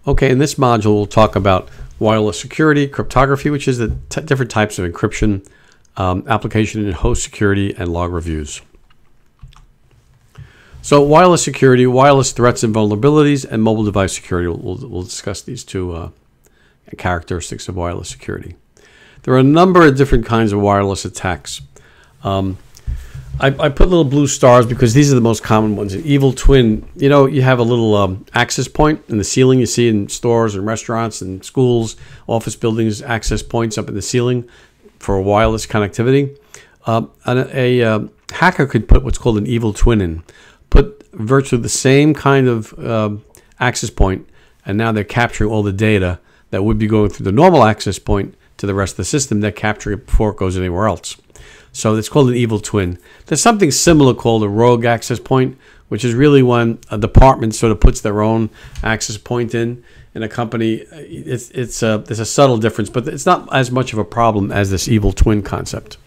Okay, in this module, we'll talk about wireless security, cryptography, which is the different types of encryption, application and host security, and log reviews. So wireless security, wireless threats and vulnerabilities, and mobile device security. We'll discuss these two characteristics of wireless security. There are a number of different kinds of wireless attacks. I put little blue stars because these are the most common ones. An evil twin, you have a little access point in the ceiling. You see in stores and restaurants and schools, office buildings, access points up in the ceiling for wireless connectivity. A hacker could put what's called an evil twin in, put virtually the same kind of access point, and now they're capturing all the data that would be going through the normal access point to the rest of the system. They're capturing it before it goes anywhere else. So it's called an evil twin. There's something similar called a rogue access point, which is really when a department sort of puts their own access point in a company. There's a subtle difference, but it's not as much of a problem as this evil twin concept,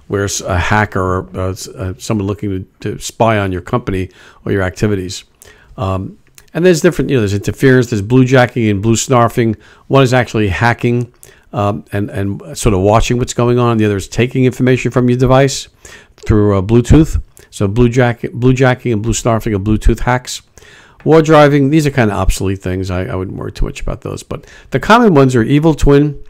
where a hacker or someone looking to spy on your company or your activities. And there's different, there's interference, there's bluejacking and blue snarfing. One is actually hacking and sort of watching what's going on. The other is taking information from your device through Bluetooth. So bluejacking and blue snarfing are Bluetooth hacks. War driving, these are kind of obsolete things. I wouldn't worry too much about those. But the common ones are evil twin,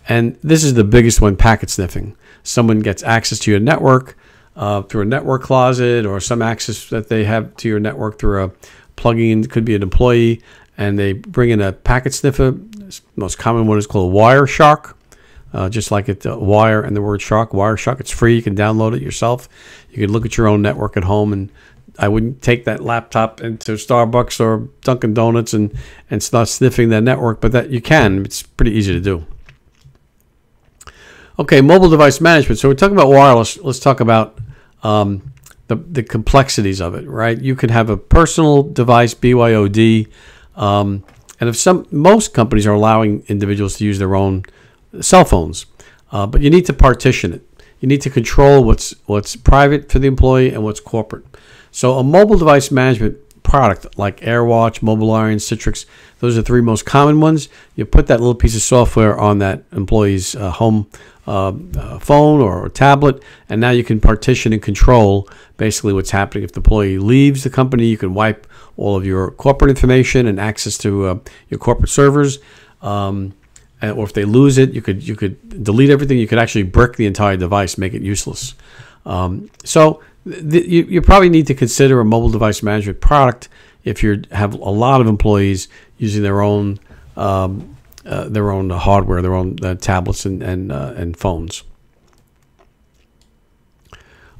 and this is the biggest one, packet sniffing. Someone gets access to your network through a network closet or some access that they have to your network through a plugging in, could be an employee, and they bring in a packet sniffer. The most common one is called Wireshark, just like it, wire and the word shark. Wireshark, it's free. You can download it yourself. You can look at your own network at home, and I wouldn't take that laptop into Starbucks or Dunkin' Donuts and start sniffing that network, but that you can. It's pretty easy to do. Okay, mobile device management. So we're talking about wireless. Let's talk about the complexities of it, right? You could have a personal device, BYOD, and most companies are allowing individuals to use their own cell phones, but you need to partition it. You need to control what's private for the employee and what's corporate. So a mobile device management product like AirWatch, Mobile Iron, Citrix, those are the three most common ones. You put that little piece of software on that employee's home phone or tablet, and now you can partition and control basically what's happening. If the employee leaves the company, you can wipe all of your corporate information and access to your corporate servers, or if they lose it, you could delete everything. You could actually brick the entire device, make it useless. You probably need to consider a mobile device management product if you have a lot of employees using their own hardware, their own tablets and phones.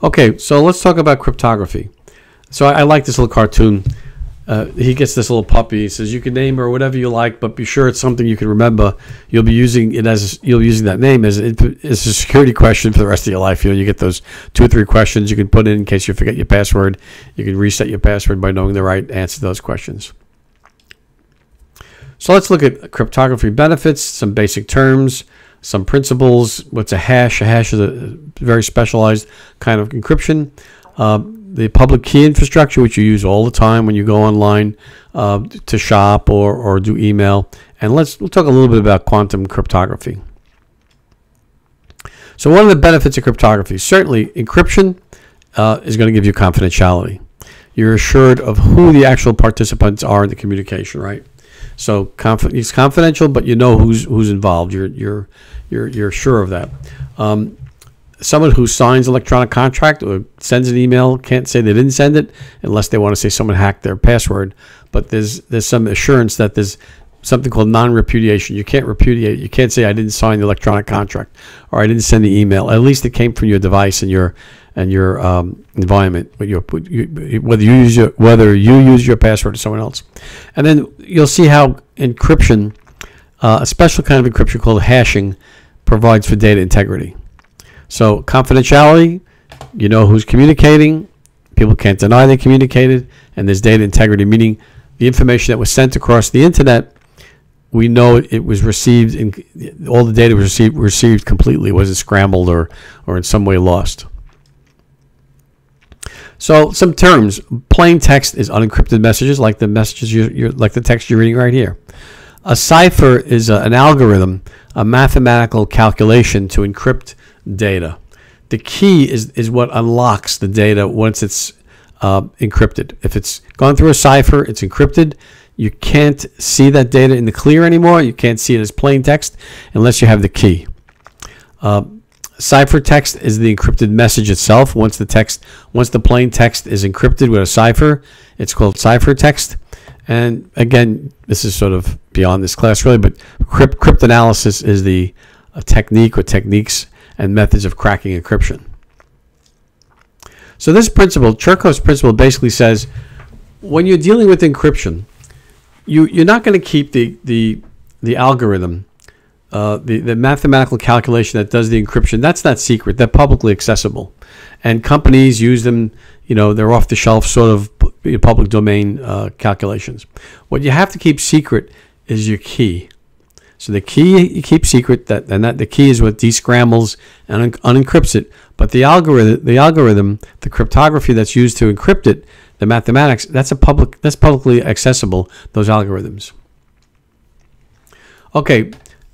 Okay, so let's talk about cryptography. So I like this little cartoon. He gets this little puppy. He says, you can name her whatever you like, but be sure it's something you can remember. You'll be using it you'll be using that name as a security question for the rest of your life. You get those 2 or 3 questions you can put in case you forget your password. You can reset your password by knowing the right answer to those questions. So let's look at cryptography benefits, some basic terms, some principles. What's a hash? A hash is a very specialized kind of encryption. The public key infrastructure, which you use all the time when you go online to shop or do email. And we'll talk a little bit about quantum cryptography. So one of the benefits of cryptography, certainly encryption is going to give you confidentiality. You're assured of who the actual participants are in the communication, right? So it's confidential, but you know who's involved. You're sure of that. Someone who signs electronic contract or sends an email can't say they didn't send it unless they want to say someone hacked their password. But there's some assurance that there's something called non-repudiation. You can't repudiate. You can't say I didn't sign the electronic contract or I didn't send the email. At least it came from your device and your environment. Whether you use your password or someone else. And then you'll see how encryption, a special kind of encryption called hashing, provides for data integrity. So confidentiality, you know who's communicating, people can't deny they communicated, and there's data integrity, meaning the information that was sent across the internet, we know it was received, all the data was received completely, wasn't scrambled or in some way lost. So some terms: plain text is unencrypted messages, like the messages like the text you're reading right here. A cipher is an algorithm, a mathematical calculation to encrypt data. The key is what unlocks the data once it's encrypted. If it's gone through a cipher, it's encrypted. You can't see that data in the clear anymore. You can't see it as plain text unless you have the key. Ciphertext is the encrypted message itself. Once the plain text is encrypted with a cipher, it's called ciphertext. And again, this is sort of beyond this class really, but cryptanalysis is the technique or techniques and methods of cracking encryption. So this principle, Kerckhoff's principle, basically says when you're dealing with encryption, you're not going to keep the algorithm, the mathematical calculation that does the encryption. That's not secret. They're publicly accessible, and companies use them. They're off the shelf sort of public domain calculations. What you have to keep secret is your key. So the key you keep secret, the key is what descrambles and unencrypts it. But the algorithm, the cryptography that's used to encrypt it, the mathematics, that's publicly accessible, those algorithms. Okay,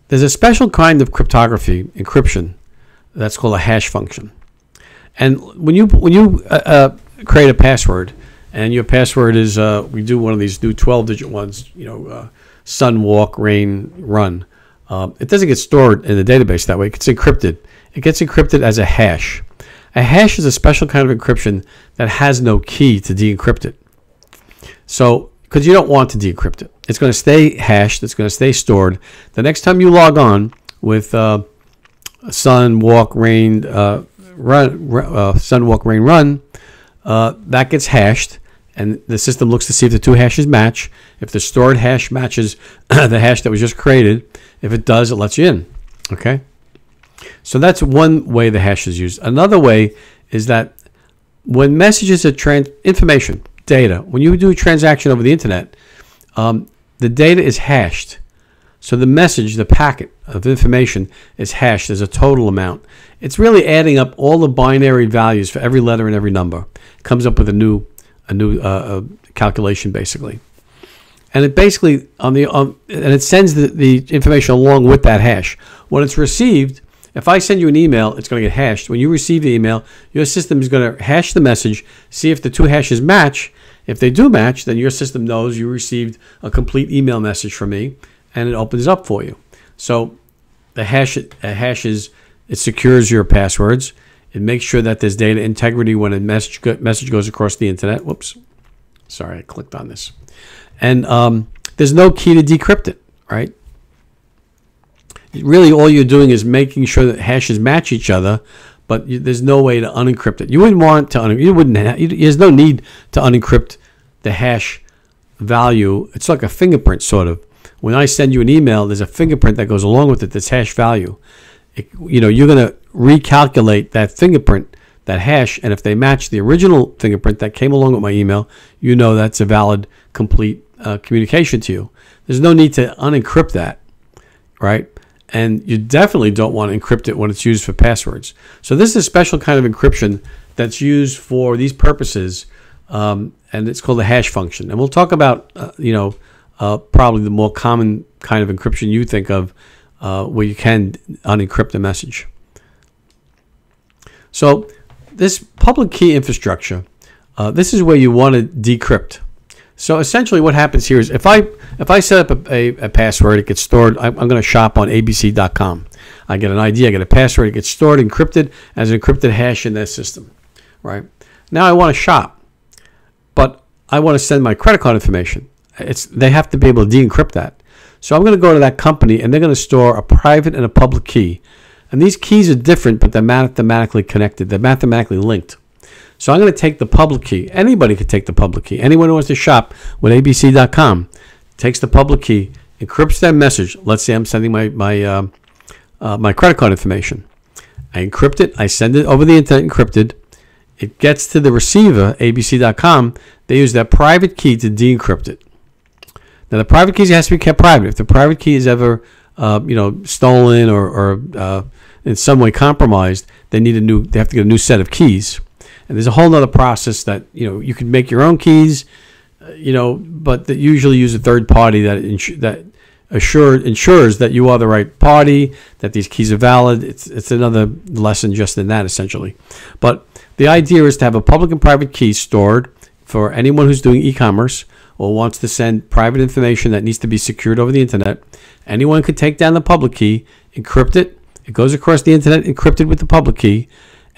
there's a special kind of cryptography, encryption, that's called a hash function. And when you create a password, and your password is, we do one of these new 12-digit ones, sun, walk, rain, run. It doesn't get stored in the database that way. It gets encrypted. It gets encrypted as a hash. A hash is a special kind of encryption that has no key to decrypt it. So, because you don't want to decrypt it. It's going to stay hashed. It's going to stay stored. The next time you log on with sun, walk, rain, run, sun, walk, rain, run, that gets hashed. And the system looks to see if the two hashes match. If the stored hash matches the hash that was just created, if it does, it lets you in. Okay? So that's one way the hash is used. Another way is that when messages are information, data, when you do a transaction over the internet, the data is hashed. So the message, the packet of information is hashed as a total amount. It's really adding up all the binary values for every letter and every number. It comes up with a new calculation basically, and it basically and it sends the information along with that hash. When it's received, if I send you an email, it's going to get hashed. When you receive the email, your system is going to hash the message, see if the two hashes match. If they do match, then your system knows you received a complete email message from me, and it opens up for you. So the hashes, it secures your passwords. It makes sure that there's data integrity when a message goes across the internet. Whoops. Sorry, I clicked on this. And there's no key to decrypt it, right? Really, all you're doing is making sure that hashes match each other, but there's no way to unencrypt it. You wouldn't want to there's no need to unencrypt the hash value. It's like a fingerprint, sort of. When I send you an email, there's a fingerprint that goes along with it that's hash value. You're going to recalculate that fingerprint, that hash, and if they match the original fingerprint that came along with my email, that's a valid, complete communication to you. There's no need to unencrypt that, right? And you definitely don't want to encrypt it when it's used for passwords. So this is a special kind of encryption that's used for these purposes, and it's called the hash function. And we'll talk about, probably the more common kind of encryption you think of, where you can unencrypt a message. So this public key infrastructure, this is where you want to decrypt. So essentially what happens here is if I set up a password, it gets stored. I'm going to shop on abc.com. I get an ID, I get a password, it gets stored, encrypted as an encrypted hash in that system, right? Now I want to shop, but I want to send my credit card information. They have to be able to de-encrypt that. So I'm going to go to that company, and they're going to store a private and a public key. And these keys are different, but they're mathematically connected. They're mathematically linked. So I'm going to take the public key. Anybody could take the public key. Anyone who wants to shop with abc.com takes the public key, encrypts that message. Let's say I'm sending my credit card information. I encrypt it. I send it over the internet encrypted. It gets to the receiver, abc.com. They use that private key to de-encrypt it. Now, the private keys has to be kept private. If the private key is ever, stolen or in some way compromised, they have to get a new set of keys. And there's a whole nother process that, you can make your own keys, but that usually use a third party that ensures that you are the right party, that these keys are valid. It's another lesson just in that, essentially. But the idea is to have a public and private key stored for anyone who's doing e-commerce or wants to send private information that needs to be secured over the internet. Anyone could take down the public key, encrypt it. It goes across the internet encrypted with the public key,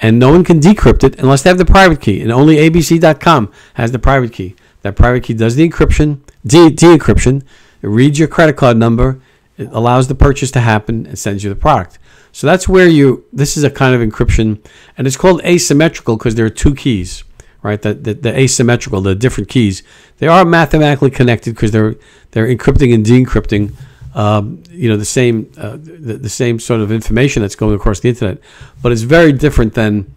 and no one can decrypt it unless they have the private key. And only abc.com has the private key. That private key does the encryption, de-encryption. It reads your credit card number. It allows the purchase to happen and sends you the product. So that's where this is a kind of encryption, and it's called asymmetrical because there are two keys, right? The asymmetrical, the different keys, they are mathematically connected because they're encrypting and de-encrypting, the same sort of information that's going across the internet, but it's very different than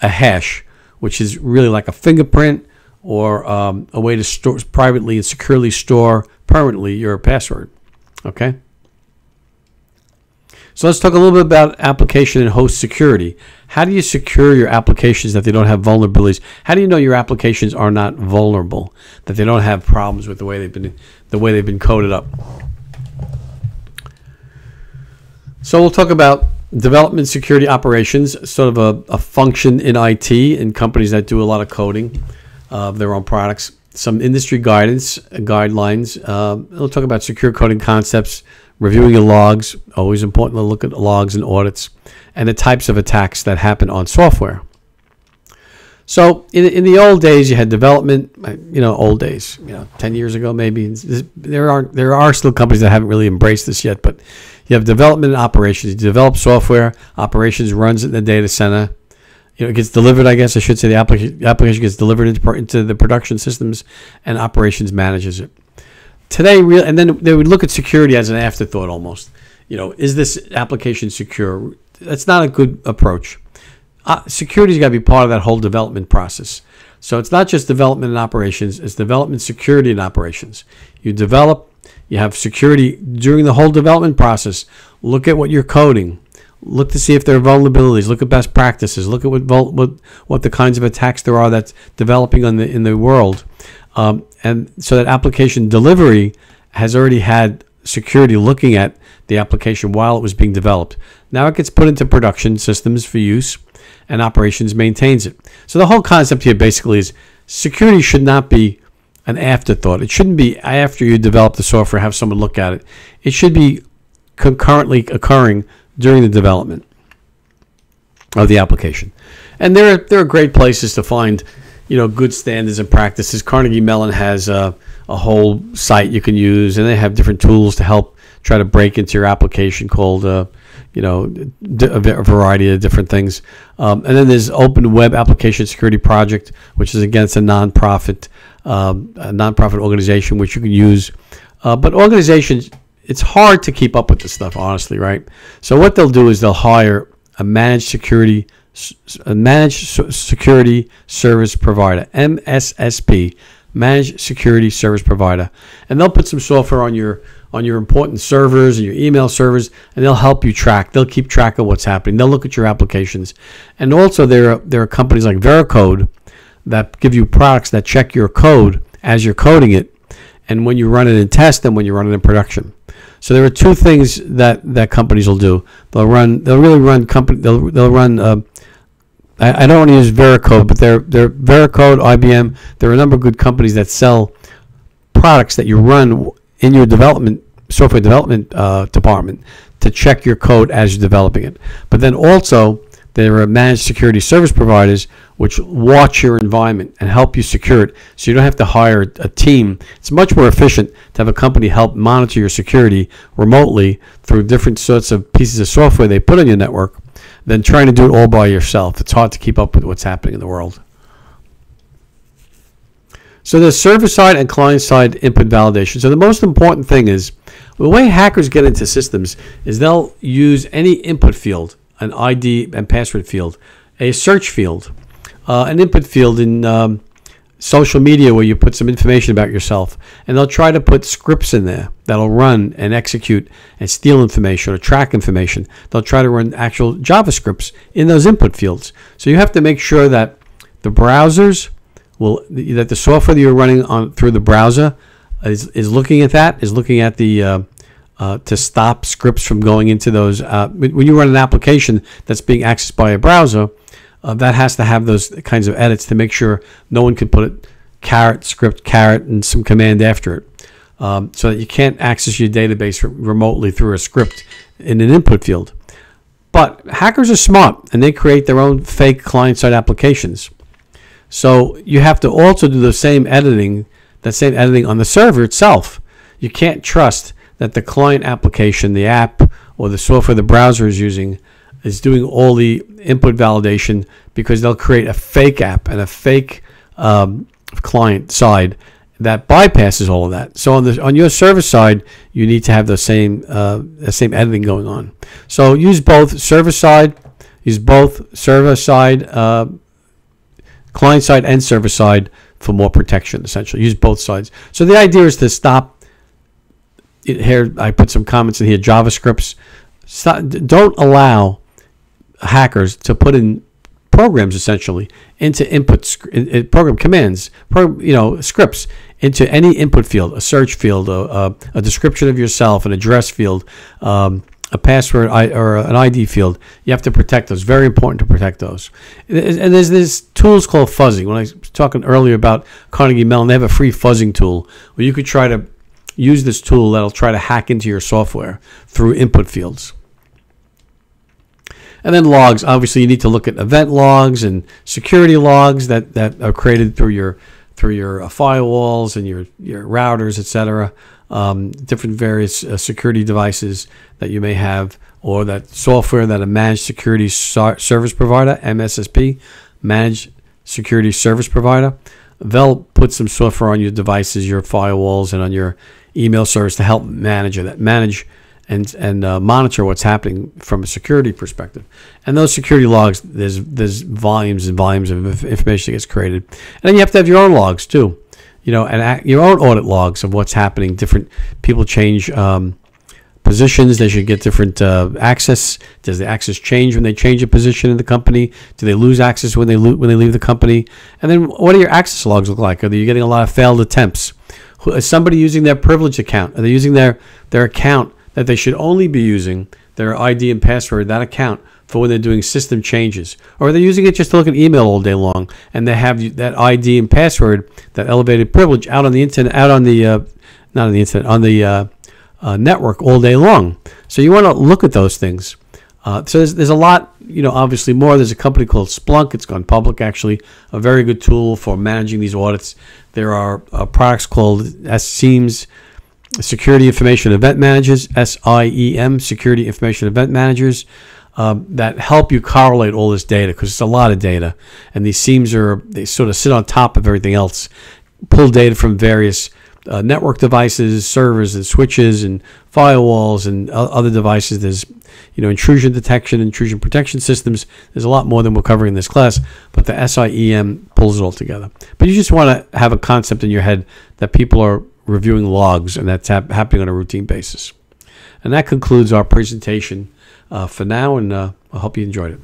a hash, which is really like a fingerprint or a way to store privately and securely store permanently your password. Okay. So let's talk a little bit about application and host security. How do you secure your applications that they don't have vulnerabilities? How do you know your applications are not vulnerable, that they don't have problems with the way they've been coded up? So we'll talk about development security operations, sort of a function in IT in companies that do a lot of coding of their own products. Some industry guidelines. We'll talk about secure coding concepts, reviewing your logs, always important to look at logs and audits, and the types of attacks that happen on software. So in the old days, you had development, old days, 10 years ago maybe. There are still companies that haven't really embraced this yet, but you have development and operations. You develop software, operations runs it in the data center. It gets delivered, I guess I should say, the application gets delivered into the production systems, and operations manages it. Today, and then they would look at security as an afterthought almost. Is this application secure? That's not a good approach. Security's got to be part of that whole development process. So it's not just development and operations, it's development, security, and operations. You develop, you have security during the whole development process. Look at what you're coding. Look to see if there are vulnerabilities. Look at best practices. Look at what the kinds of attacks there are that's developing in the world. And so that application delivery has already had security looking at the application while it was being developed. Now it gets put into production systems for use, and operations maintains it. So the whole concept here basically is security should not be an afterthought. It shouldn't be after you develop the software, have someone look at it. It should be concurrently occurring during the development of the application. And there are great places to find good standards and practices. Carnegie Mellon has a whole site you can use, and they have different tools to help try to break into your application called a variety of different things. And then there's Open Web Application Security Project, which is against a nonprofit organization which you can use. But organizations, it's hard to keep up with this stuff, honestly, right? So what they'll do is they'll hire a managed security service provider, MSSP, managed security service provider, and they'll put some software on your important servers and your email servers, and they'll help you track. They'll keep track of what's happening. They'll look at your applications, and also there are companies like Veracode that give you products that check your code as you're coding it, and when you run it in test and when you run it in production. So there are two things that companies will do. They'll run. I don't want to use Veracode, but they're Veracode, IBM. There are a number of good companies that sell products that you run in your software development department to check your code as you're developing it. But then also there are managed security service providers which watch your environment and help you secure it, so you don't have to hire a team. It's much more efficient to have a company help monitor your security remotely through different sorts of pieces of software they put on your network than trying to do it all by yourself. It's hard to keep up with what's happening in the world. So there's server-side and client-side input validation. So the most important thing is, the way hackers get into systems is they'll use any input field, an ID and password field, a search field, an input field in social media where you put some information about yourself, and they'll try to put scripts in there that'll run and execute and steal information or track information. They'll try to run actual JavaScripts in those input fields. So you have to make sure that the browsers that the software that you're running on through the browser is looking at that, is looking at the to stop scripts from going into those. When you run an application that's being accessed by a browser, that has to have those kinds of edits to make sure no one can put script and some command after it, so that you can't access your database remotely through a script in an input field. But hackers are smart, and they create their own fake client-side applications. So you have to also do the same editing on the server itself. You can't trust that the client application, the app, or the software the browser is using is doing all the input validation, because they'll create a fake app and a fake client side that bypasses all of that. So on your server side, you need to have the same editing going on. So use both server side, client side and server side for more protection. Essentially, use both sides. So the idea is to stop. Here, I put some comments in here. JavaScripts. Don't allow hackers to put in programs essentially into program commands, scripts into any input field, a search field, a description of yourself, an address field, a password or an ID field. You have to protect those. Very important to protect those. And there's these tools called fuzzing. When I was talking earlier about Carnegie Mellon, they have a free fuzzing tool where you could try to use this tool that'll try to hack into your software through input fields. And then logs. Obviously, you need to look at event logs and security logs that are created through your firewalls and your routers, etc. Different various security devices that you may have, or that software that a managed security service provider, MSSP, managed security service provider, they'll put some software on your devices, your firewalls, and on your email service to help manage and monitor what's happening from a security perspective. And those security logs, there's volumes and volumes of information that gets created. And then you have to have your own logs too, and your own audit logs of what's happening. Different people change positions. They should get different access. Does the access change when they change a position in the company? Do they lose access when they leave the company? And then what do your access logs look like? Are you getting a lot of failed attempts? Is somebody using their privileged account? Are they using their account that they should only be using, their ID and password, that account, for when they're doing system changes? Or are they using it just to look at email all day long, and they have that ID and password, that elevated privilege, out on the internet, on the network all day long? So you want to look at those things. So there's a lot, obviously more. There's a company called Splunk. It's gone public, actually, a very good tool for managing these audits. There are products called SIEMs, Security Information Event Managers, SIEM, Security Information Event Managers, that help you correlate all this data, because it's a lot of data. And these SIEMs they sort of sit on top of everything else, pull data from various network devices, servers and switches and firewalls and other devices. There's intrusion detection, intrusion protection systems. There's a lot more than we're covering in this class, but the SIEM pulls it all together. But you just want to have a concept in your head that people are reviewing logs, and that's happening on a routine basis. And that concludes our presentation for now, and I hope you enjoyed it.